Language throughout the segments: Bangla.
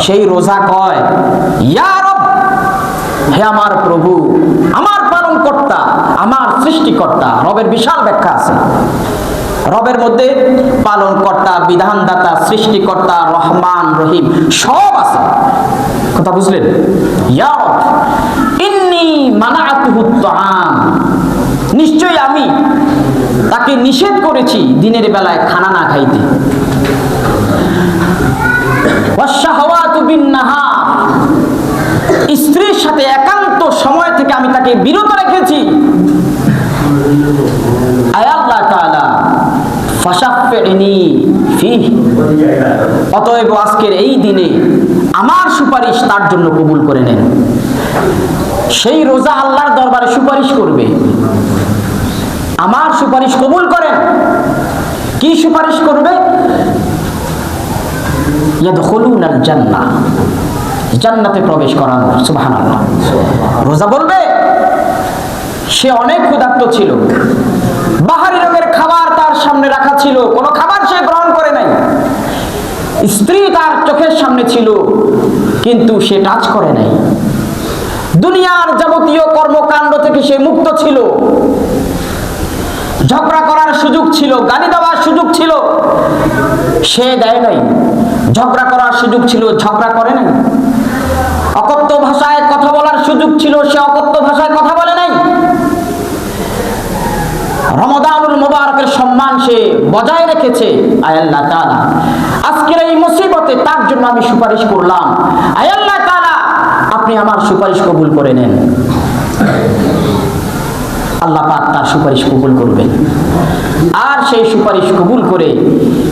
সেই রোজা কয়, ইয়া রব, হে আমার প্রভু, আমার পালনকর্তা, আমার সৃষ্টিকর্তা। রবের বিশাল ব্যাখ্যা আছে। রবের মধ্যে পালনকর্তা, বিধানদাতা, সৃষ্টিকর্তা, রহমান, রহিম সব আছে। কথা বুঝলেন? ইয়া রব ইন্নী মানাআতুহু আত-তাআম, নিশ্চয়ই আমি তাকে নিষেধ করেছি দিনের বেলায় খানা না খাইতে। ওয়াশ-শাহওয়াতু বিন-নাহার, স্ত্রীর সাথে একান্ত সময় থেকে আমি তাকে বিরত রেখেছি। আয় আল্লাহ তাআলা ফাশাফি'নি ফীহি, অতএব আজকের এই দিনে আমার সুপারিশ তার জন্য কবুল করে নেন। সেই রোজা আল্লাহর দরবারে সুপারিশ করবে, আমার সুপারিশ কবুল করেন। কি সুপারিশ করবে? ইয়াদখুলুনাল জান্নাহ, জান্নাতে প্রবেশ করানো। সুবহানাল্লাহ। রোজা বলবে, সে অনেক ক্ষুধার্ত ছিল, বাহারি রঙের খাবার তার সামনে রাখা ছিল, কোনো খাবার সে গ্রহণ করে নাই। স্ত্রী তার চোখের সামনে ছিল, কিন্তু সে টাচ করে নাই। দুনিয়ার যাবতীয় কর্মকাণ্ড থেকে সে মুক্ত ছিল। ঝগড়া করার সুযোগ ছিল, গালি দেওয়ার সুযোগ ছিল, সে দেয় নাই। ঝগড়া করার সুযোগ ছিল, ঝগড়া করে নাই। অকথ্য ভাষায় কথা বলার সুযোগ ছিল, সে অকথ্য ভাষায় কথা বলে নাই। রমাদানুল মুবারকের সম্মান সে বজায় রেখেছে। আয় আল্লাহ তাআলা, আজকের এই মুসিবতে তার জন্য আমি সুপারিশ করলাম। আয় আল্লাহ তাআলা, আপনি আমার সুপারিশ কবুল করে নেন। আল্লাহ পাক তার সুপারিশ কবুল করবেন। আর সেই সুপারিশ কবুল করে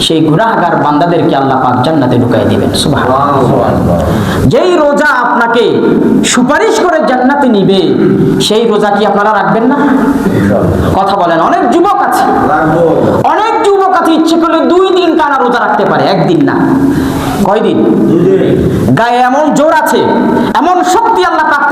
সেই গুনাহগার বান্দাদেরকে আল্লাহ পাক জান্নাতে ঢুকাই দিবেন। সুবহানাল্লাহ। যেই রোজা আপনাকে সুপারিশ করে জান্নাতে নিবে, সেই রোজা কি আপনারা রাখবেন না? কথা বলেন। অনেক যুবক আছে, অনেক যুবক আছে ইচ্ছে করলে 2 দিন টানা রোজা রাখতে পারে, একদিন না। কয়দিন? গায়ে এমন জোর আছে, এমন শক্তি আল্লাহ পাক